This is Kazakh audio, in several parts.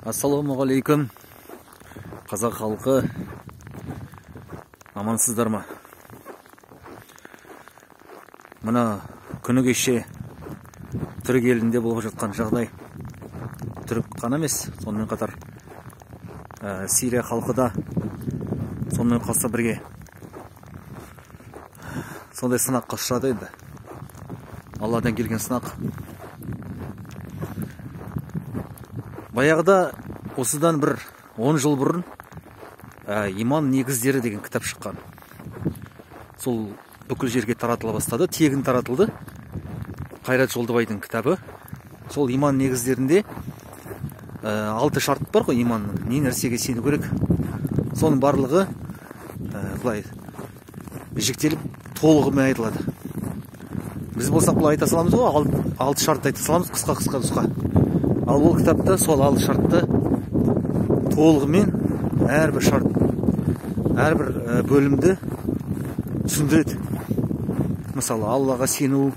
Ассалаумағалейкум, қазақ халқы, амансыздар ма? Мына күні кеше түрік елінде болып жатқан жағдай, түрік қана емес, сонымен қатар Сирия халқы да сонымен қоса бірге сондай сынаққа ұшырады еді. Алладан келген сынақ. Баяғыда осыдан бір 10 жыл бұрын иман негіздері деген кітап шыққан. Сол бүкіл жерге таратыла бастады, тегін таратылды. Қайрат Жолдыбайдың кітабы. Сол иман негіздерінде 6 шарт бар ғой иманның. Не нәрсеге сену керек? Соның барлығы былай жіктеліп толығымен айтылады. Біз болсақ бұлай айта саламыз ғой, 6 шартты айта саламыз қысқа нұсқа. Ал бұл кітапта сол 6 шартты толығымен әрбір шарт, әрбір бөлімді түсіндіреді. Мысалы, Аллаға сену,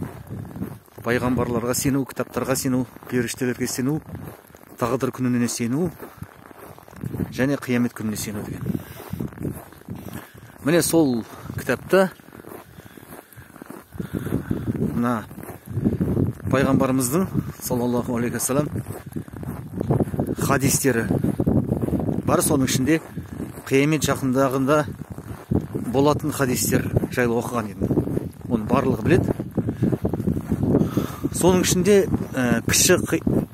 пайғамбарларға сену, кітаптарға сену, періштелерге сену, тағдыр күніне сену және қиямет күніне сену деген. Міне сол кітапта мына пайғамбарымыздың саллаллаху алейхи вассалам хадистері бар. Соның ішінде қиямет жақындағында болатын хадистер жайлы оқыған едім. Оны барлығы біледі. Соның ішінде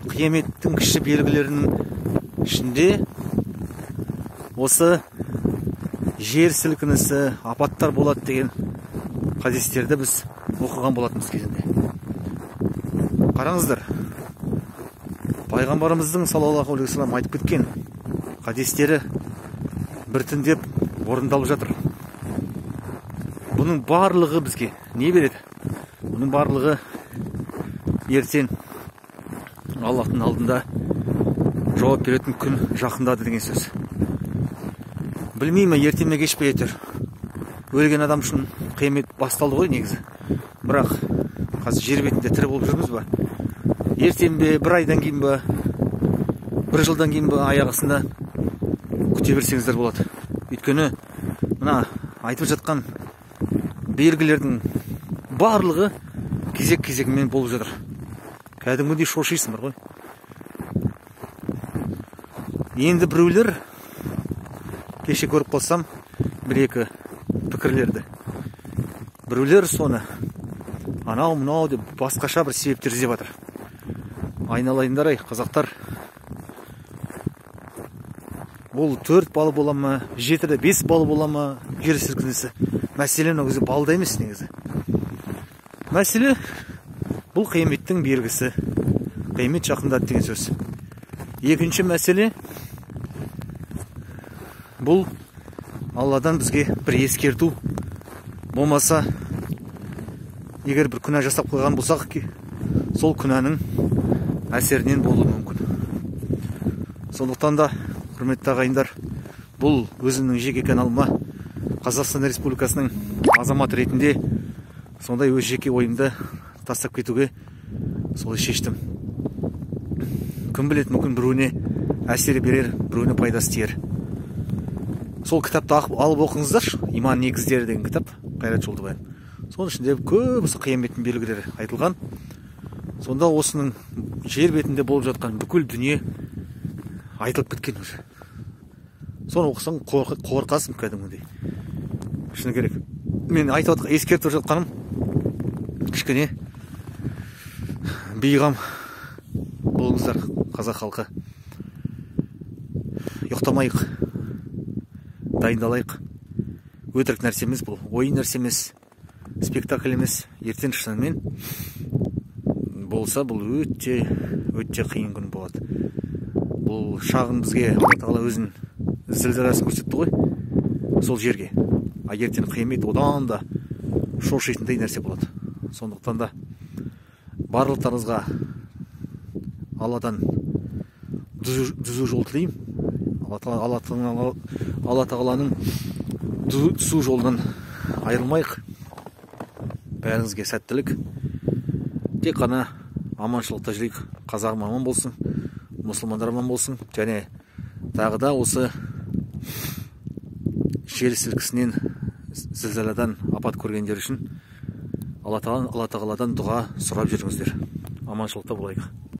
қияметтің кіші белгілерінің ішінде осы жер сілкінісі, апаттар болады деген хадистерді біз оқыған болатынбыз кезінде. Қараңыздар, пайғамбарымыздың саллаллаху алейхи вассалам айтып кеткен хадистері біртіндеп орындалып жатыр. Бұның барлығы бізге не береді? Бұның барлығы ертең Аллахтың алдында жауап беретін күн жақындады деген сөз. Білмеймін, ертең ме кеш пе етер. Өлген адам үшін қиямет басталды ғой негізі. Бірақ қазір жер бетінде тірі болып жүрміз ба? Ертең бе, бір айдан кейін ба, бір жылдан кейін ба аяқ астында күте берсеңіздер болады. Өйткені мына айтып жатқан белгілердің барлығы кезек-кезегімен болып жатыр. Кәдімгідей шошисыңдар ғой. Енді біреулер кеше көріп қалсам бір-екі пікірлерді. Біреулер соны анау-мынау деп басқаша бір себептер іздеп жатыр. Айналайындар ай, қазақтар. Бұл 4 балы бола ма, 7-де 5 балы бола ма, жер сілкінісі. Мәселе ол кезде балда емес негізі. Мәселе бұл қияметтің белгісі. Қиямет жақындады деген сөз. Екінші мәселе бұл Алладан бізге бір ескерту. Болмаса, егер бір күнә жасап қойған болсақ, сол күнәнің әсерінен болуы мүмкін. Сондықтан да, құрметті ағайындар, бұл өзімнің жеке каналыма Қазақстан Республикасының азаматы ретінде сондай өз жеке ойымды тастап кетуге солай шештім. Кім білет, мүмкін біреуіне әсері берер, біреуіне пайдасы тиер. Сол кітапты алып оқыңыздаршы, иман негіздері деген кітап, Қайрат Жолдыбай. Соның ішінде көбісі қияметтің белгілері айтылған. Сонда осының жер бетінде болып жатқан бүкіл дүние айтылып кеткен уже. Соны оқысаң қорқасың кәдімгідей. Шыны керек. Мен ескертіп жатқаным кішкене бейғам болыңыздар, қазақ халқы. Ұйықтамайық, дайындалайық. Өтірік нәрсе емес бұл, ойын нәрсе емес, спектакль емес. Ертең шынымен болса, бұл өте қиын күн болады. Бұл шағын бізге Алла Тағала өзін зілзаласын көрсетті ғой, сол жерге. А ертең қиямет одан да шошитындай нәрсе болады. Сондықтан да барлықтарыңызға Алладан түзу жол тілеймін. Алла Тағаланың түзу жолдан айырылмайық. Бәріңізге сәттілік. Тек қана аманшылықта жүрейік. Қазағым аман болсын. мұсылмандар аман болсын. Және тағы да осы жер сілкісінен, зілзаладан апат көргендер үшін Алла тағаладан дұға сұрап жүріңіздер. Аманшылықта болайық.